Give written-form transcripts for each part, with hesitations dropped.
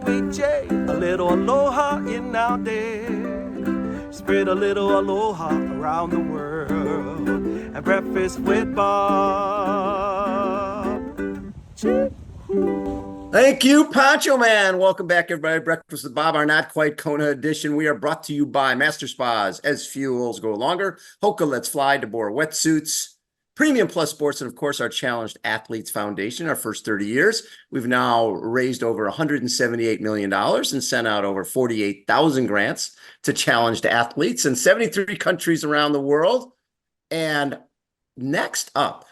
sweet J, a little aloha in our day. Spread a little aloha around the world at breakfast with Bob. Thank you, Poncho Man. Welcome back, everybody. Breakfast with Bob, our not quite Kona edition. We are brought to you by Master Spas. As fuels go longer, Hoka Let's Fly, DeBoer Wetsuits, Premium Plus Sports, and of course, our Challenged Athletes Foundation. Our first 30 years, we've now raised over $178 million and sent out over 48,000 grants to challenged athletes in 73 countries around the world. And next up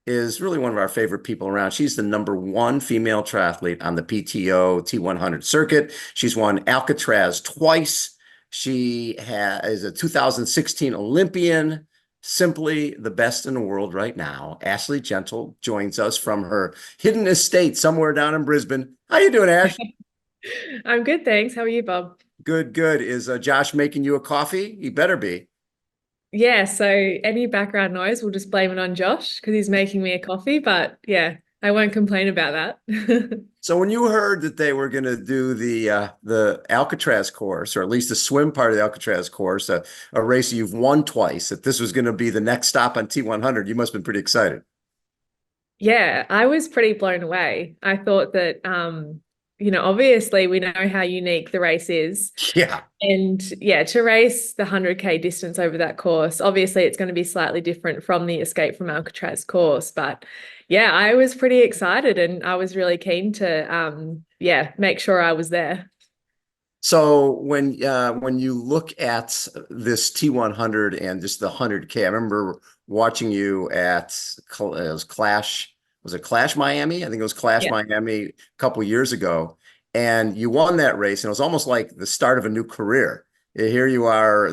is really one of our favorite people around. She's the #1 female triathlete on the PTO T100 circuit. She's won Alcatraz twice. She is a 2016 Olympian, simply the best in the world right now. Ashleigh Gentle joins us from her hidden estate somewhere down in Brisbane. How you doing, Ash? I'm good, thanks. How are you, Bob? Good, good. Is Josh making you a coffee? He better be. Yeah, so any background noise, we'll just blame it on Josh because he's making me a coffee. But yeah, I won't complain about that. So when you heard that they were going to do the Alcatraz course, or at least the swim part of the Alcatraz course, a race you've won twice, that this was going to be the next stop on T100, you must have been pretty excited. Yeah, I was pretty blown away. I thought that, obviously we know how unique the race is. Yeah. And yeah, to race the 100K distance over that course, obviously it's going to be slightly different from the Escape from Alcatraz course. But yeah, I was pretty excited and I was really keen to, make sure I was there. So when you look at this T100 and just the 100K, I remember watching you at was it Clash Miami? I think it was Clash Miami a couple years ago, and you won that race, and it was almost like the start of a new career. Here you are.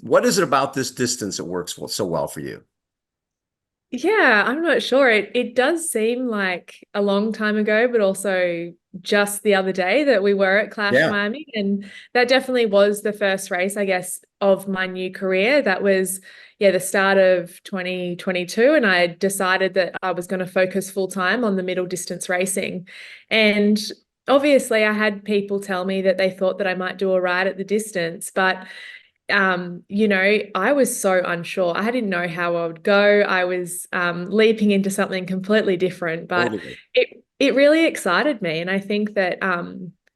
What is it about this distance that works so well for you? Yeah, I'm not sure. It does seem like a long time ago, but also just the other day that we were at Clash Miami. And that definitely was the first race, I guess, of my new career. That was, the start of 2022. And I decided that I was going to focus full time on the middle distance racing. And obviously I had people tell me that they thought that I might do all right at the distance, but I was so unsure. I didn't know how I would go. I was leaping into something completely different, but it really excited me. And I think that,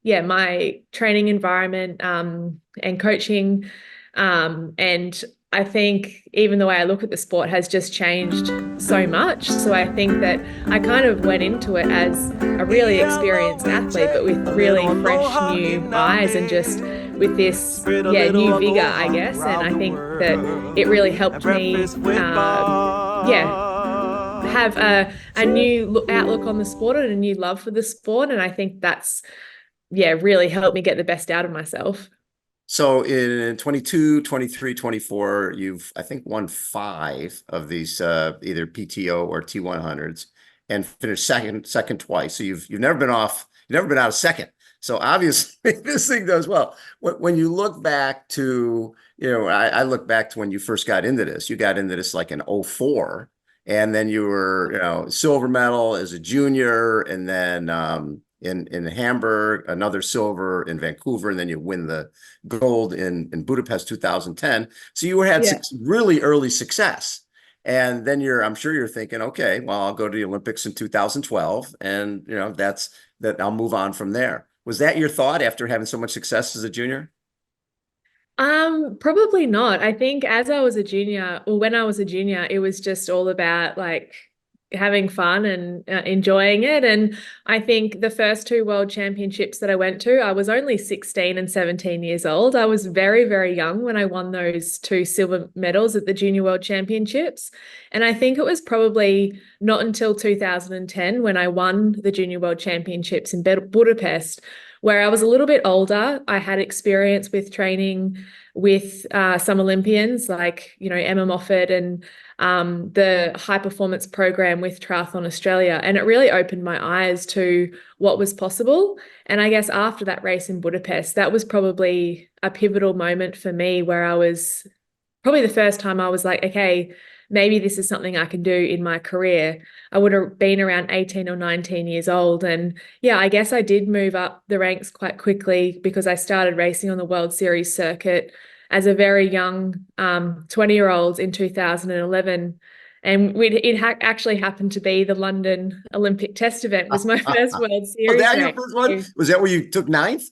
my training environment and coaching, and I think even the way I look at the sport has just changed so much. So I think that I kind of went into it as a really experienced athlete, but with really fresh new eyes and just with this new vigor, I guess. And I think that it really helped me have a new outlook on the sport and a new love for the sport. And I think that's really helped me get the best out of myself. So in 22, 23, 24, you've, I think, won 5 of these either PTO or T100s and finished second twice. So you've never been out of second. So obviously this thing does well. When you look back to, I look back to when you first got into this. You got into this like in 04, and then you were, silver medal as a junior, and then in Hamburg, another silver in Vancouver, and then you win the gold in Budapest 2010. So you had really early success. And then I'm sure you're thinking, okay, well, I'll go to the Olympics in 2012, and that I'll move on from there. Was that your thought after having so much success as a junior? Probably not. I think when I was a junior, it was just all about like having fun and enjoying it. And I think the first 2 world championships that I went to, I was only 16 and 17 years old. I was very, very young when I won those 2 silver medals at the junior world championships. And I think it was probably not until 2010 when I won the junior world championships in Budapest, where I was a little bit older. I had experience with training with some Olympians like, Emma Moffat and the high performance program with Triathlon Australia. And it really opened my eyes to what was possible. And I guess after that race in Budapest, that was probably a pivotal moment for me where I was probably the first time I was like, okay, maybe this is something I can do in my career. I would have been around 18 or 19 years old. And yeah, I guess I did move up the ranks quite quickly because I started racing on the World Series circuit as a very young 20-year-old in 2011. And actually happened to be the London Olympic test event was my first World Was Series that your race. first one? Was that where you took ninth?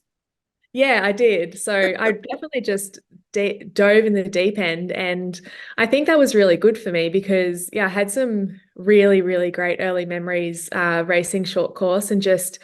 Yeah, I did. So I definitely just dove in the deep end. And I think that was really good for me because, yeah, I had some really, really great early memories racing short course and just,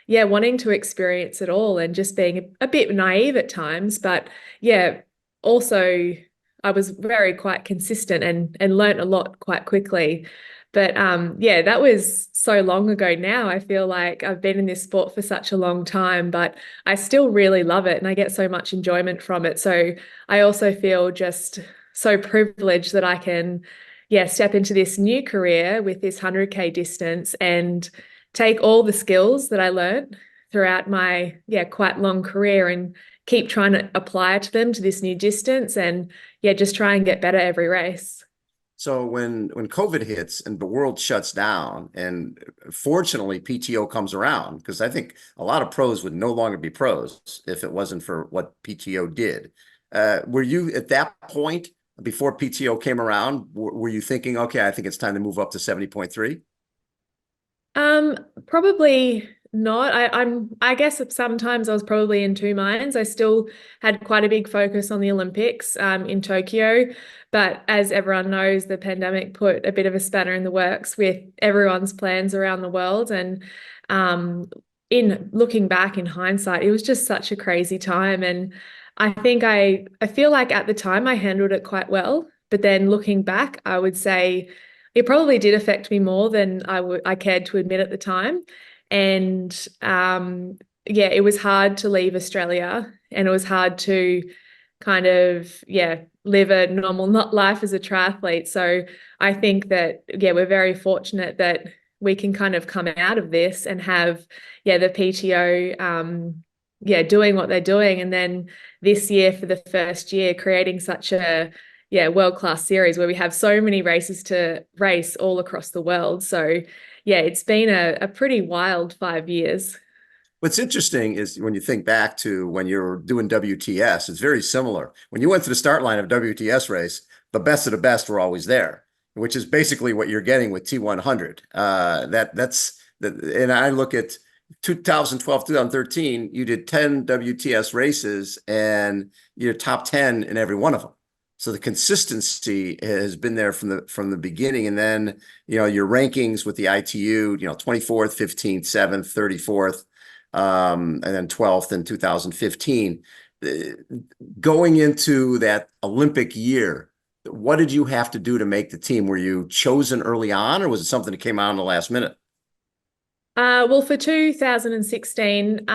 yeah, wanting to experience it all and just being a bit naive at times. But yeah, also I was very quite consistent and learnt a lot quite quickly. But yeah, that was so long ago now. I feel like I've been in this sport for such a long time, but I still really love it and I get so much enjoyment from it. So I also feel just so privileged that I can, yeah, step into this new career with this 100K distance and take all the skills that I learned throughout my, yeah, quite long career and keep trying to apply to them to this new distance and, yeah, just try and get better every race. So when COVID hits and the world shuts down, and fortunately PTO comes around, because I think a lot of pros would no longer be pros if it wasn't for what PTO did. Were you at that point before PTO came around? Were you thinking, okay, I think it's time to move up to 70.3? Probably not. I guess sometimes I was probably in two minds. I still had quite a big focus on the Olympics in Tokyo, but as everyone knows, the pandemic put a bit of a spanner in the works with everyone's plans around the world. And in looking back in hindsight, it was just such a crazy time. And I think I feel like at the time I handled it quite well, but then looking back, I would say it probably did affect me more than I cared to admit at the time. And yeah, it was hard to leave Australia and it was hard to kind of, yeah, live a normal life as a triathlete. So I think that, yeah, we're very fortunate that we can kind of come out of this and have, yeah, the PTO, yeah, doing what they're doing. And then this year, for the first year, creating such a, yeah, world-class series where we have so many races to race all across the world. So yeah, it's been a pretty wild 5 years. What's interesting is when you think back to when you're doing WTS, it's very similar. When you went to the start line of WTS race, the best of the best were always there, which is basically what you're getting with T100. And I look at 2012, 2013, you did 10 WTS races and you're top 10 in every one of them. So the consistency has been there from the beginning. And then, your rankings with the ITU, 24th, 15th, 7th, 34th, and then 12th in 2015. Going into that Olympic year, what did you have to do to make the team? Were you chosen early on, or was it something that came out in the last minute? Well, for 2016,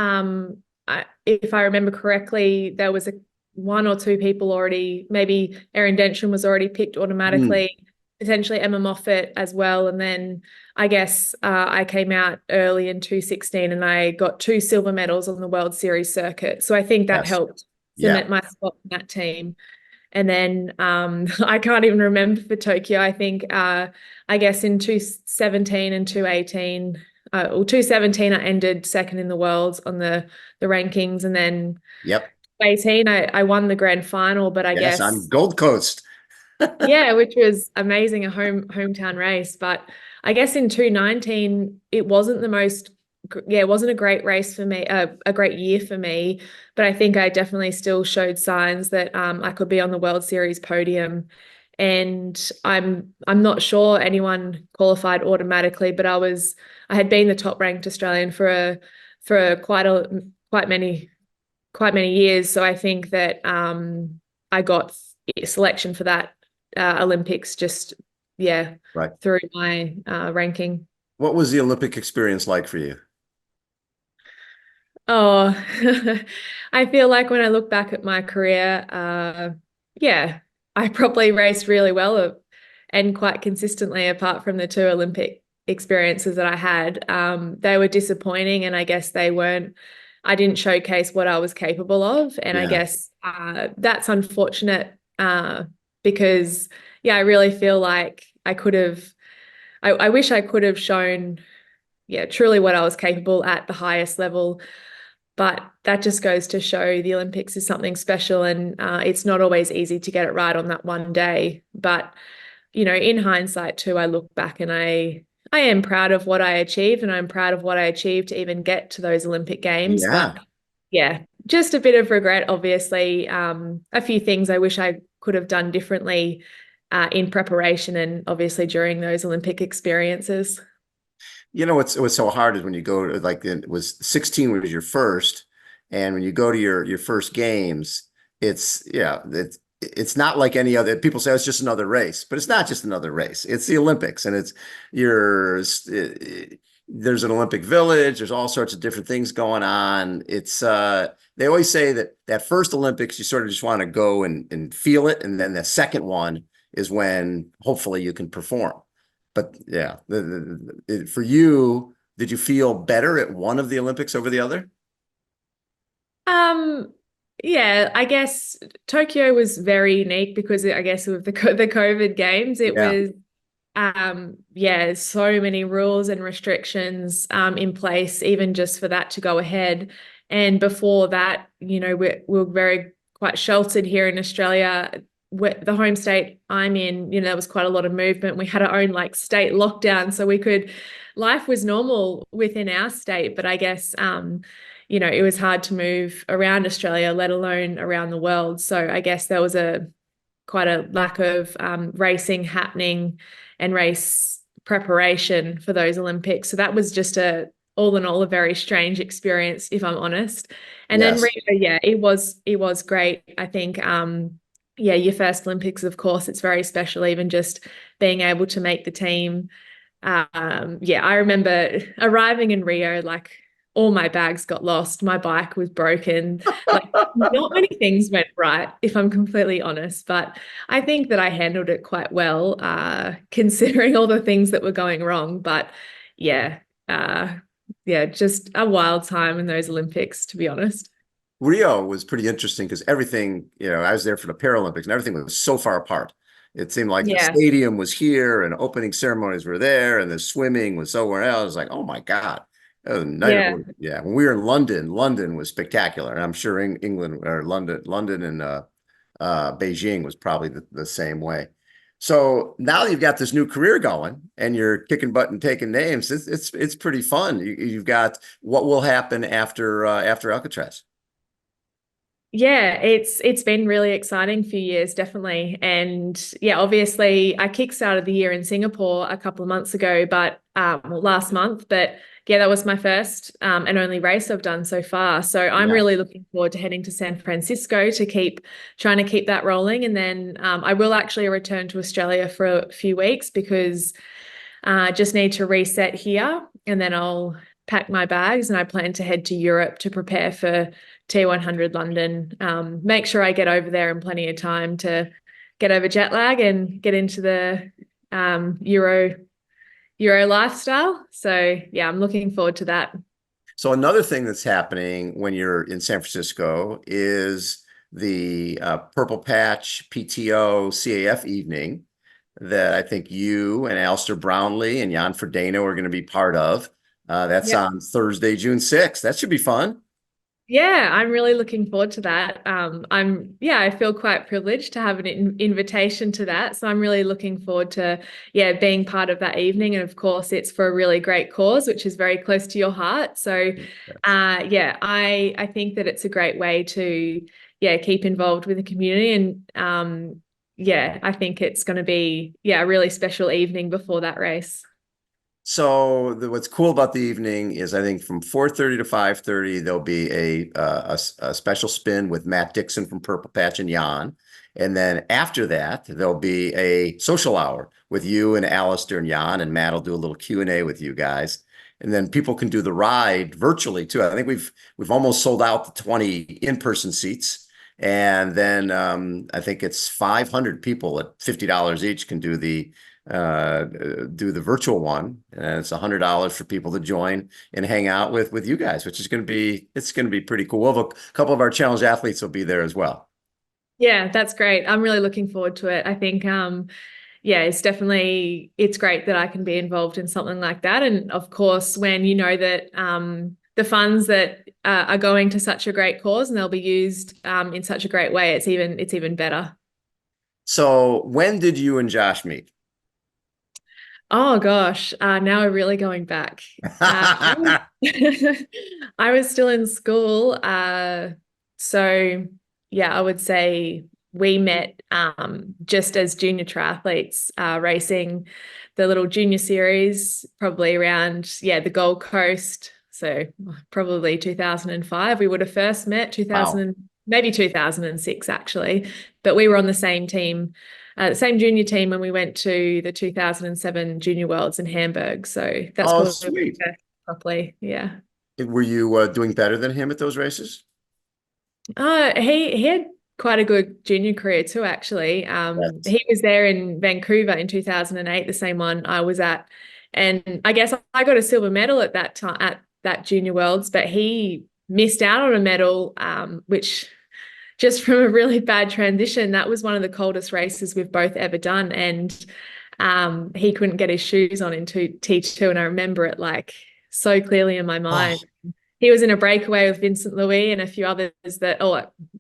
if I remember correctly, there was one or two people already, maybe Erin Densham was already picked automatically, potentially Emma Moffat as well. And then I guess I came out early in 2016 and I got 2 silver medals on the World Series circuit. So I think that helped cement my spot in that team. And then I can't even remember for Tokyo. I think, I guess in 2017 and 2018, 2017, I ended second in the world on the rankings. And then 2018, I won the grand final, but I guess on Gold Coast. yeah, which was amazing, a hometown race. But I guess in 2019, it wasn't it wasn't a great race for me, a great year for me. But I think I definitely still showed signs that I could be on the World Series podium. And I'm not sure anyone qualified automatically, but I had been the top ranked Australian for quite many years. So I think that I got selection for that Olympics just through my ranking. What was the Olympic experience like for you? Oh, I feel like when I look back at my career, I probably raced really well and quite consistently, apart from the 2 Olympic experiences that I had. They were disappointing, and I guess I didn't showcase what I was capable of. And I guess that's unfortunate because, yeah, I really feel like I wish I could have shown, yeah, truly what I was capable at the highest level. But that just goes to show the Olympics is something special, and it's not always easy to get it right on that one day. But, in hindsight too, I look back and I am proud of what I achieved, and I'm proud of what I achieved to even get to those Olympic Games. Yeah. But yeah, just a bit of regret, obviously. A few things I wish I could have done differently in preparation and obviously during those Olympic experiences. What's so hard is when you go to, like, it was 16 was your first, and when you go to your first games, it's not like any other. People say, oh, it's just another race, but it's not just another race. It's the Olympics, and there's an Olympic village. There's all sorts of different things going on. They always say that first Olympics, you sort of just want to go and feel it, and then the second one is when hopefully you can perform. But yeah, for you, did you feel better at one of the Olympics over the other? Um, yeah, I guess Tokyo was very unique because I guess with the COVID games, it Yeah. was yeah, so many rules and restrictions in place, even just for that to go ahead. And before that, we're very quite sheltered here in Australia. The home state I'm in, there was quite a lot of movement. We had our own like state lockdown, so life was normal within our state. But I guess, it was hard to move around Australia, let alone around the world. So I guess there was quite a lack of racing happening and race preparation for those Olympics. So that was just all in all, a very strange experience, if I'm honest. And then Yes. Rio, yeah, it was great. I think, yeah, your first Olympics, of course, it's very special, even just being able to make the team. Yeah, I remember arriving in Rio, like all my bags got lost. My bike was broken. Like not many things went right, if I'm completely honest. But I think that I handled it quite well, considering all the things that were going wrong. But yeah, yeah, just a wild time in those Olympics, to be honest. Rio was pretty interesting because everything, I was there for the Paralympics and everything was so far apart. It seemed like the Yeah, stadium was here and opening ceremonies were there and the swimming was somewhere else. I was like, oh my God. yeah, Yeah. When we were in London, London was spectacular. And I'm sure England or London and Beijing was probably the same way. So now you've got this new career going and you're kicking butt and taking names. It's pretty fun. You've got what will happen after Alcatraz. yeah. It's been really exciting few years, definitely. And yeah, obviously, I kickstarted the year in Singapore a couple of months ago, but well, last month. But yeah, that was my first and only race I've done so far. So I'm Yeah. really looking forward to heading to San Francisco to trying to keep that rolling. And then I will actually return to Australia for a few weeks because I just need to reset here, and then I'll pack my bags and I plan to head to Europe to prepare for T100 London. Make sure I get over there in plenty of time to get over jet lag and get into the Euro lifestyle. So yeah, I'm looking forward to that. So another thing that's happening when you're in San Francisco is the Purple Patch PTO CAF evening that I think you and Alistair Brownlee and Jan Frodeno are going to be part of. That's Yep. on Thursday, June 6th. That should be fun. Yeah, I'm really looking forward to that. I feel quite privileged to have an invitation to that. So I'm really looking forward to, yeah, being part of that evening. And of course, it's for a really great cause, which is very close to your heart. So, yeah, I think that it's a great way to, yeah, keep involved with the community. And, yeah, I think it's going to be, yeah, a really special evening before that race. So what's cool about the evening is I think from 4:30 to 5:30 there'll be a special spin with Matt Dixon from Purple Patch and Jan, and then after that there'll be a social hour with you and Alistair and Jan, and Matt will do a little Q&A with you guys, and then people can do the ride virtually too. I think we've almost sold out the 20 in-person seats, and then I think it's 500 people at $50 each can do the virtual one, and it's $100 for people to join and hang out with you guys, which is going to be pretty cool. We'll have a couple of our challenge athletes will be there as well. Yeah, that's great. I'm really looking forward to it. I think, yeah, it's great that I can be involved in something like that. And of course, when you know that the funds that are going to such a great cause and they'll be used in such a great way, it's even better. So when did you and Josh meet? Oh gosh, now we're really going back. I was still in school, so yeah, I would say we met just as junior triathletes, racing the little junior series, probably around the Gold Coast. So probably 2005. We would have first met Wow. maybe 2006 actually, but we were on the same team the same junior team when we went to the 2007 Junior Worlds in Hamburg. So that's Oh, probably sweet. properly, yeah. Were you doing better than him at those races? He had quite a good junior career too, actually. Yes. He was there in Vancouver in 2008, the same one I was at, and I guess I got a silver medal at that time at that Junior Worlds, but he missed out on a medal, which just from a really bad transition, that was one of the coldest races we've both ever done. And he couldn't get his shoes on in T2. And I remember it like so clearly in my Oh, mind. He was in a breakaway with Vincent Louis and a few others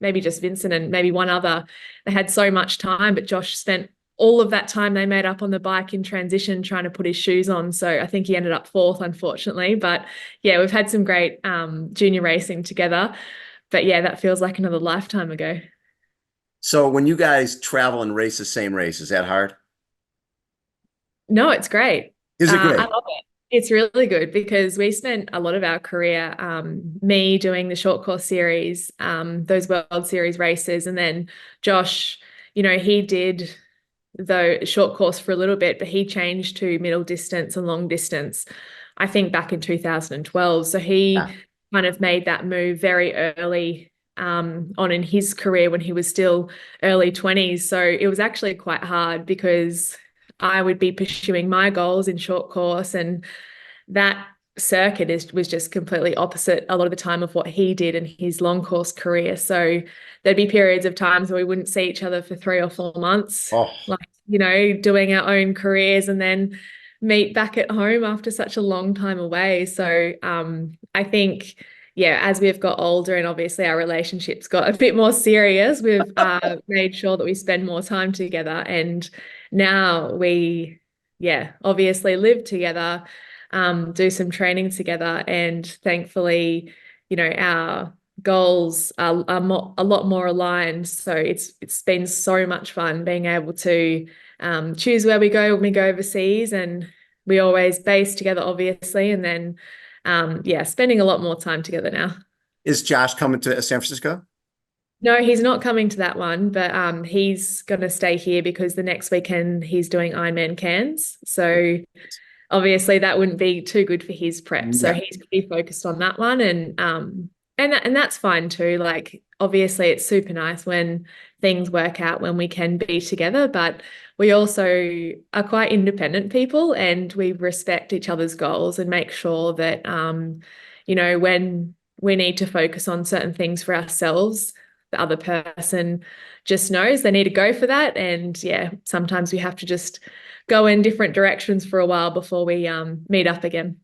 maybe just Vincent and maybe one other. They had so much time, but Josh spent all of that time they made up on the bike in transition trying to put his shoes on. So I think he ended up fourth, unfortunately. But yeah, we've had some great junior racing together. But yeah, that feels like another lifetime ago. so when you guys travel and race the same race, is that hard? No, it's great. Is it I great? love it. It's really good because we spent a lot of our career, me doing the short course series, those World Series races, and then Josh, he did the short course for a little bit, but he changed to middle distance and long distance, I think back in 2012. So Yeah. he kind of made that move very early on in his career when he was still early 20s. So it was actually quite hard because I would be pursuing my goals in short course, and that was just completely opposite a lot of the time of what he did in his long course career. So there'd be periods of times where we wouldn't see each other for 3 or 4 months, Oh, like, doing our own careers and then meet back at home after such a long time away. So I think, yeah, as we've got older and obviously our relationships got a bit more serious, we've made sure that we spend more time together. And now obviously live together, do some training together, and thankfully, our goals are a lot more aligned. So it's been so much fun being able to choose where we go when we go overseas, and we always base together, obviously, and then spending a lot more time together now. is Josh coming to San Francisco? No, he's not coming to that one, but he's going to stay here because the next weekend he's doing Ironman Cairns. So obviously that wouldn't be too good for his prep. So Yeah. he's pretty focused on that one, and that's fine too. Like obviously it's super nice when things work out when we can be together, but we also are quite independent people and we respect each other's goals and make sure that when we need to focus on certain things for ourselves, the other person just knows they need to go for that. And yeah, sometimes we have to just go in different directions for a while before we meet up again.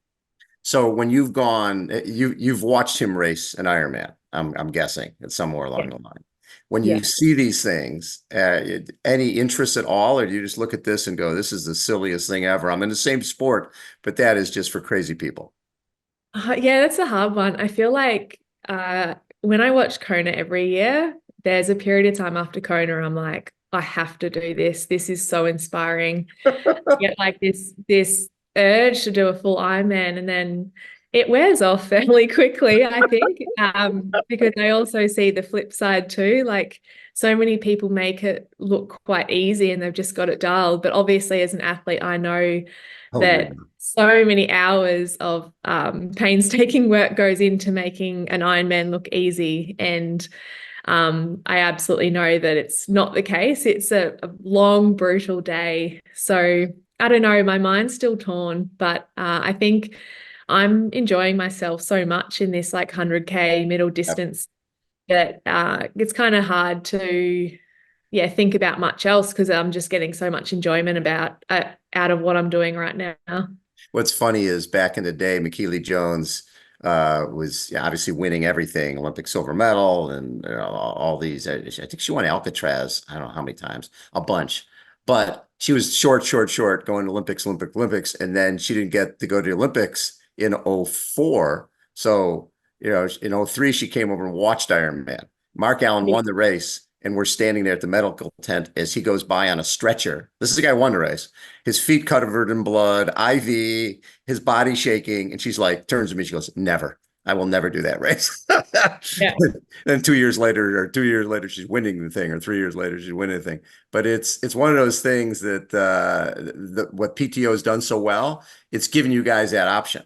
So when you've gone, you've watched him race an Ironman. I'm guessing it's somewhere Yeah. along the line. When you Yeah. see these things, any interest at all, or do you just look at this and go, "This is the silliest thing ever"? I'm in the same sport, but that is just for crazy people. Yeah, that's a hard one. I feel like when I watch Kona every year, there's a period of time after Kona, I'm like, I have to do this. This is so inspiring. Get like this urge to do a full Ironman, and then it wears off fairly quickly, I think, because I also see the flip side too. Like so many people make it look quite easy and they've just got it dialed. But obviously, as an athlete, I know Oh yeah. that so many hours of painstaking work goes into making an Ironman look easy. And I absolutely know that it's not the case. It's a long, brutal day. So I don't know, my mind's still torn, but I think I'm enjoying myself so much in this like 100K middle Yep. distance that it's kind of hard to yeah, think about much else because I'm just getting so much enjoyment out of what I'm doing right now. What's funny is back in the day, McKeely Jones was obviously winning everything, Olympic silver medal and all these. I think she won Alcatraz, I don't know how many times, a bunch. But she was short, going to Olympics. And then she didn't get to go to the Olympics in '04. So, in '03, she came over and watched Ironman. Mark Allen won the race. And we're standing there at the medical tent as he goes by on a stretcher. This is the guy who won the race. His feet covered in blood, IV, his body shaking. And she's like, turns to me, she goes, never. I will never do that race. Yeah. And 2 years later, she's winning the thing, or 3 years later, she's winning the thing. But it's one of those things that what PTO has done so well, it's given you guys that option.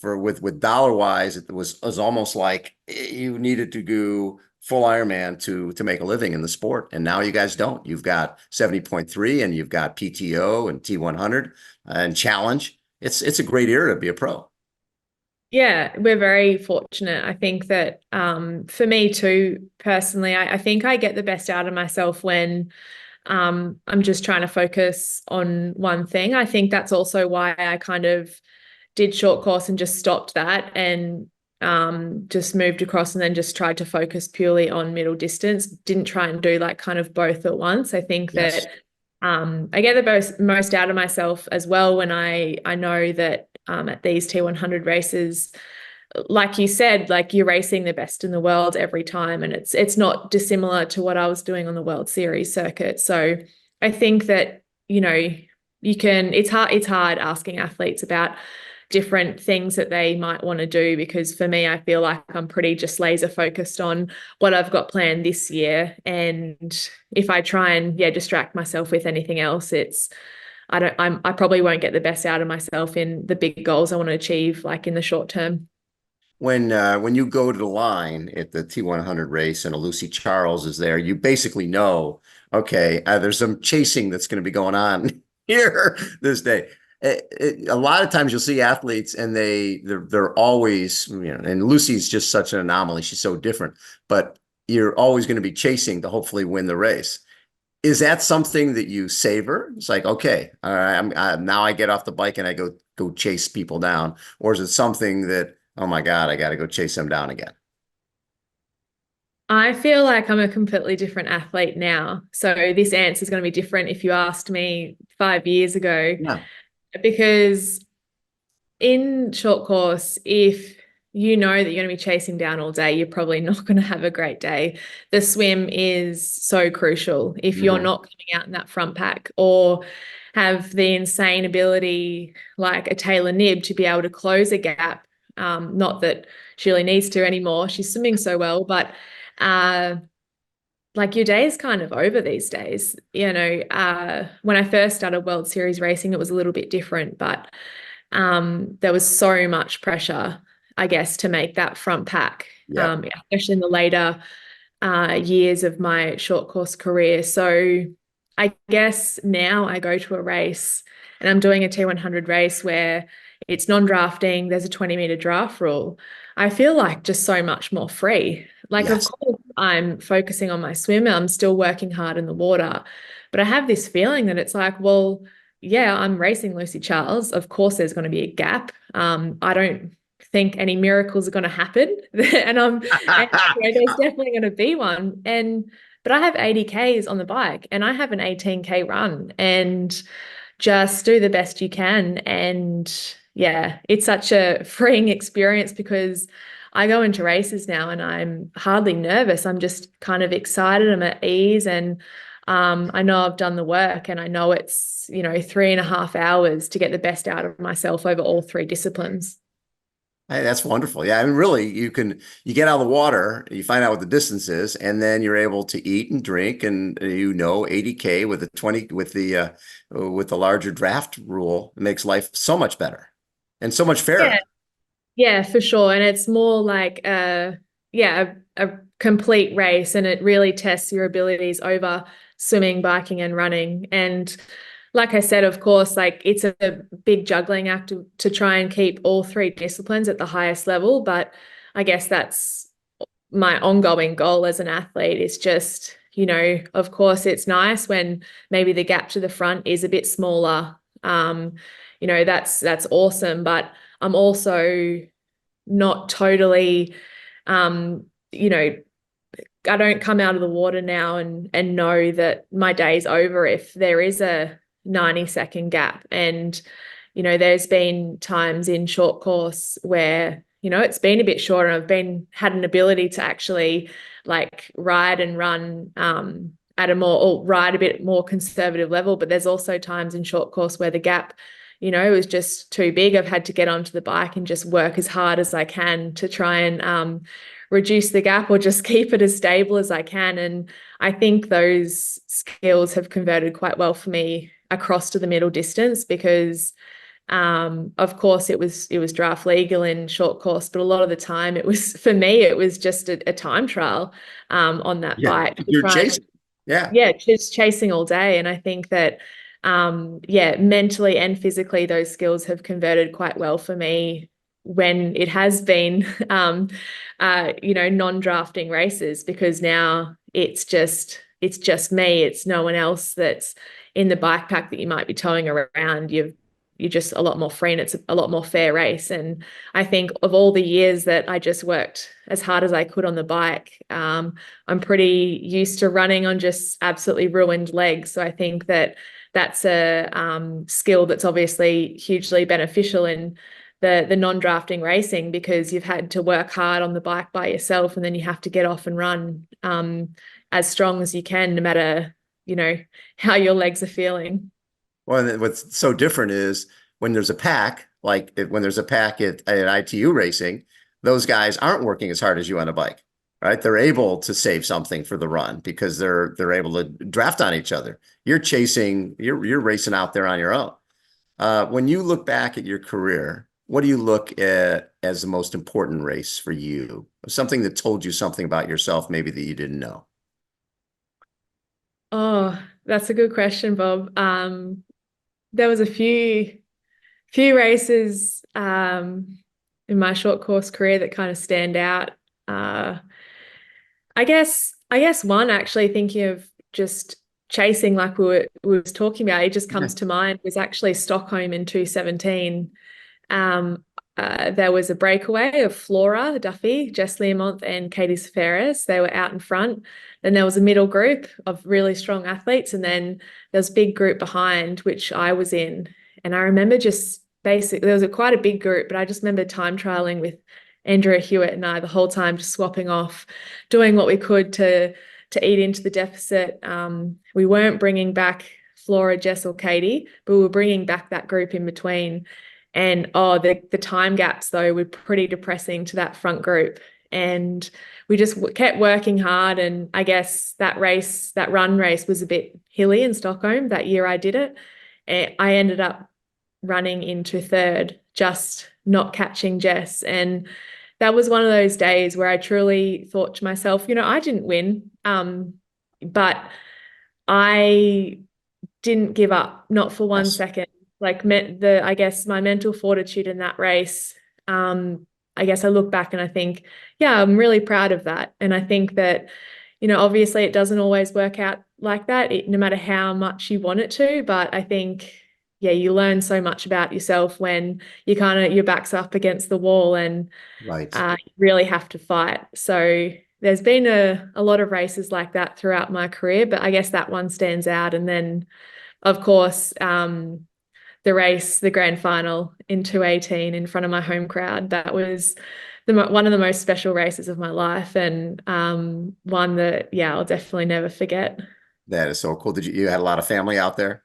With dollar wise, it was almost like you needed to go full Ironman to make a living in the sport. And now you guys don't. You've got 70.3 and you've got PTO and T100 and challenge. It's a great era to be a pro. Yeah, we're very fortunate. I think that for me too, personally, I think I get the best out of myself when I'm just trying to focus on one thing. I think that's also why I kind of did short course and just stopped that and just moved across and then just tried to focus purely on middle distance. Didn't try and do like kind of both at once. I think that I get the most out of myself as well when I know that at these T100 races, like you said, like you're racing the best in the world every time, and it's not dissimilar to what I was doing on the World Series circuit. So I think that it's hard asking athletes about different things that they might want to do, because for me, I feel like I'm pretty just laser focused on what I've got planned this year. And if I try and distract myself with anything else, I probably won't get the best out of myself in the big goals I want to achieve, like in the short term. When you go to the line at the T100 race and a Lucy Charles is there, you basically know, okay, there's some chasing that's going to be going on here this day. A lot of times you'll see athletes and they're always, and Lucy's just such an anomaly. She's so different, but you're always going to be chasing to hopefully win the race. Is that something that you savor? It's like, okay, all right, now I get off the bike and I go chase people down. Or is it something that, oh my God, I got to go chase them down again? I feel like I'm a completely different athlete now. So this answer is going to be different if you asked me 5 years ago. Yeah. Because in short course, if you know that you're going to be chasing down all day, you're probably not going to have a great day. The swim is so crucial. If you're not coming out in that front pack or have the insane ability like a Taylor Knibb to be able to close a gap, not that she really needs to anymore, she's swimming so well, but like your day is kind of over these days. When I first started World Series racing, it was a little bit different, but there was so much pressure, I guess, to make that front pack, especially in the later years of my short course career. So I guess now I go to a race and I'm doing a T100 race where it's non-drafting, there's a 20-meter draft rule. I feel like just so much more free. Like, of course, I'm focusing on my swim. I'm still working hard in the water. But I have this feeling that it's like, well, yeah, I'm racing Lucy Charles. Of course, there's going to be a gap. I don't think any miracles are going to happen. and there's definitely going to be one. But I have 80 Ks on the bike and I have an 18K run, and just do the best you can. And yeah, it's such a freeing experience because I go into races now and I'm hardly nervous. I'm just kind of excited. I'm at ease, and I know I've done the work, and I know it's 3.5 hours to get the best out of myself over all three disciplines. Hey, that's wonderful. Yeah, I mean, really, you get out of the water, you find out what the distance is, and then you're able to eat and drink, and 80K with the 20 with the larger draft rule, it makes life so much better and so much fairer. Yeah, for sure. And it's more like a complete race, and it really tests your abilities over swimming, biking, and running. And like I said, of course, like it's a big juggling act to try and keep all three disciplines at the highest level. But I guess that's my ongoing goal as an athlete, is just, of course, it's nice when maybe the gap to the front is a bit smaller. That's awesome. But I'm also not totally, I don't come out of the water now and know that my day's over if there is a 90-second gap. And, there's been times in short course where, it's been a bit shorter. I've had an ability to actually like ride and run ride a bit more conservative level. But there's also times in short course where the gap, was just too big. I've had to get onto the bike and just work as hard as I can to try and reduce the gap or just keep it as stable as I can. And I think those skills have converted quite well for me across to the middle distance because of course it was draft legal in short course, but a lot of the time it was just a time trial on that bike. You're chasing. Just chasing all day. And I think that mentally and physically those skills have converted quite well for me when it has been non-drafting races, because now it's just me. It's no one else that's in the bike pack that you might be towing around. You're just a lot more free, and it's a lot more fair race. And I think of all the years that I just worked as hard as I could on the bike, I'm pretty used to running on just absolutely ruined legs. So I think that that's a skill that's obviously hugely beneficial in the non-drafting racing, because you've had to work hard on the bike by yourself, and then you have to get off and run as strong as you can, no matter, how your legs are feeling. Well, what's so different is when there's a pack, when there's a pack at ITU racing, those guys aren't working as hard as you on a bike, right? They're able to save something for the run because they're able to draft on each other. You're racing out there on your own. When you look back at your career, what do you look at as the most important race for you? Something that told you something about yourself, maybe that you didn't know. Oh, that's a good question, Bob. There was a few races in my short course career that kind of stand out. I guess one, actually, thinking of just chasing like we was talking about, it just comes to mind, was actually Stockholm in 2017. There was a breakaway of Flora Duffy, Jess Learmonth and Katie Safaris. They were out in front. Then there was a middle group of really strong athletes, and then there was a big group behind, which I was in. And I remember there was quite a big group, but I just remember time trialing with Andrea Hewitt and I the whole time, just swapping off, doing what we could to eat into the deficit. We weren't bringing back Flora, Jess or Katie, but we were bringing back that group in between. And the time gaps, though, were pretty depressing to that front group. And we just kept working hard. And I guess that run race was a bit hilly in Stockholm that year I did it. And I ended up running into third, just not catching Jess. And that was one of those days where I truly thought to myself, I didn't win, but I didn't give up, not for one second. I guess my mental fortitude in that race, I guess I look back and I think, I'm really proud of that. And I think that, obviously it doesn't always work out like that, no matter how much you want it to. But I think, you learn so much about yourself when your back's up against the wall and you really have to fight. So there's been a lot of races like that throughout my career, but I guess that one stands out. And then, of course, the grand final in 2018 in front of my home crowd, that was one of the most special races of my life, and one that, I'll definitely never forget. That is so cool. Did you had a lot of family out there?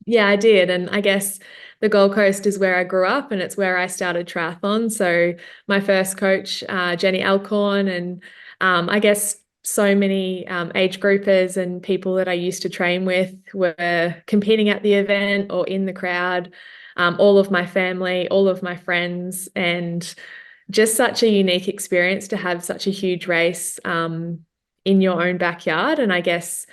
Yeah, I did. And I guess the Gold Coast is where I grew up, and it's where I started triathlon. So my first coach, Jenny Alcorn, and I guess so many age groupers and people that I used to train with were competing at the event or in the crowd, all of my family, all of my friends, and just such a unique experience to have such a huge race in your own backyard. And I guess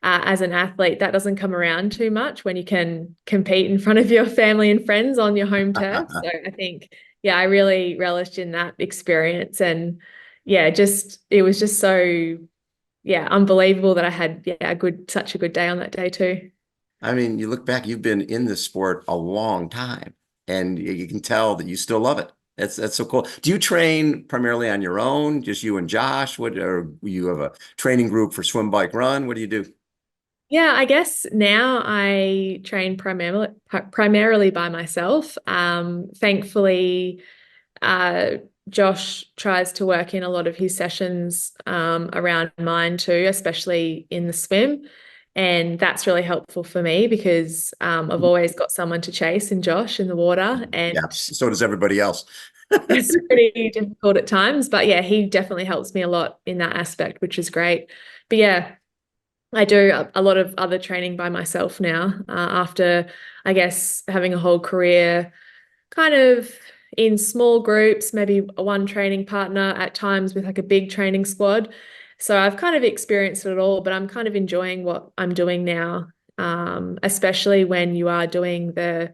as an athlete, that doesn't come around too much, when you can compete in front of your family and friends on your home turf. So I think, I really relished in that experience. And it was just so yeah, unbelievable that I had such a good day on that day too. I mean, you look back, you've been in this sport a long time, and you can tell that you still love it. That's so cool. Do you train primarily on your own, just you and Josh? Or you have a training group for swim, bike, run? What do you do? Yeah, I guess now I train primarily by myself. Thankfully, Josh tries to work in a lot of his sessions around mine too, especially in the swim. And that's really helpful for me because I've always got someone to chase in Josh in the water. And Yeah, so does everybody else. it's pretty difficult at times. But yeah, he definitely helps me a lot in that aspect, which is great. But yeah, I do a lot of other training by myself now after, I guess, having a whole career kind of in small groups, maybe one training partner at times with like a big training squad. So I've kind of experienced it all, but I'm kind of enjoying what I'm doing now, especially when you are doing the,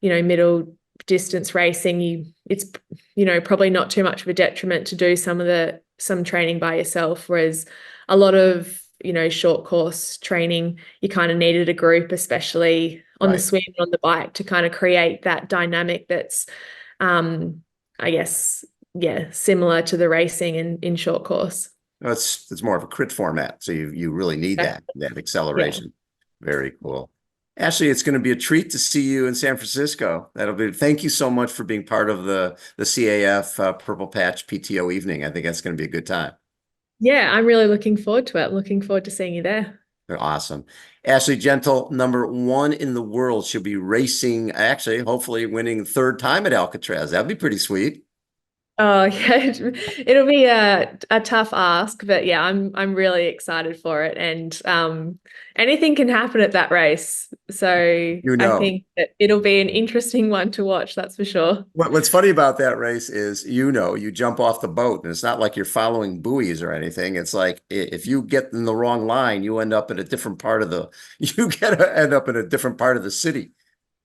middle distance racing. It's, probably not too much of a detriment to do some training by yourself, whereas a lot of, short course training, you kind of needed a group, especially on the swim and on the bike, to kind of create that dynamic that's, I guess, yeah, similar to the racing in short course. It's more of a crit format, so you really need Yeah. that acceleration. Very cool. Ashley, it's going to be a treat to see you in San Francisco. Thank you so much for being part of the CAF Purple Patch PTO evening. I think that's going to be a good time. Yeah, I'm really looking forward to it. I'm looking forward to seeing you there. They're awesome. Ashleigh Gentle, #1 in the world. She'll be racing, actually, hopefully winning third time at Alcatraz. That'd be pretty sweet. Oh yeah, it'll be a tough ask, but yeah, I'm really excited for it. And anything can happen at that race. So I think that it'll be an interesting one to watch, that's for sure. What's funny about that race is, you jump off the boat and it's not like you're following buoys or anything. It's like if you get in the wrong line, you end up in a different part of the city.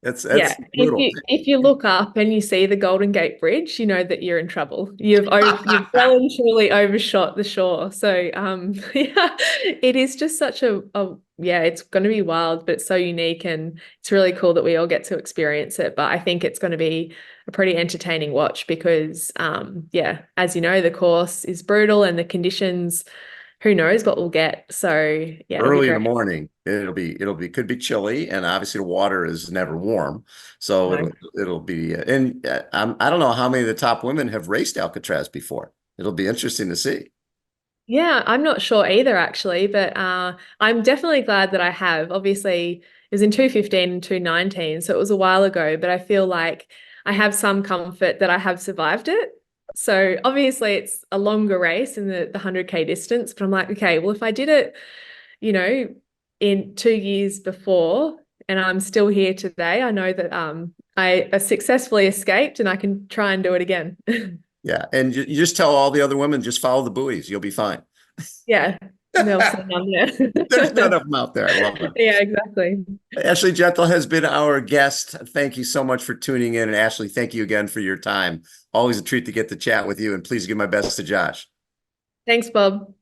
That's Yeah, brutal. if you look up and you see the Golden Gate Bridge, you know that you're in trouble. You've well and truly overshot the shore. So yeah, it is just such yeah, it's going to be wild, but it's so unique, and it's really cool that we all get to experience it. But I think it's going to be a pretty entertaining watch because yeah, as you know, the course is brutal and the conditions, who knows what we'll get. So yeah, Early in the morning, could be chilly, and obviously the water is never warm, so No. it'll be. And I don't know how many of the top women have raced Alcatraz before. It'll be interesting to see. Yeah, I'm not sure either actually, but I'm definitely glad that I have. Obviously, it was in 2015 and 2019, so it was a while ago, but I feel like I have some comfort that I have survived it. So obviously it's a longer race in the 100K distance, but I'm like, okay, well, if I did it, in 2 years before and I'm still here today, I know that I successfully escaped and I can try and do it again. Yeah, and you just tell all the other women, just follow the buoys. You'll be fine. Yeah, Nelson on there. There's none of them out there. I love them. Yeah, exactly. Ashleigh Gentle has been our guest. Thank you so much for tuning in. And Ashley, thank you again for your time. Always a treat to get to chat with you. And please give my best to Josh. Thanks, Bob.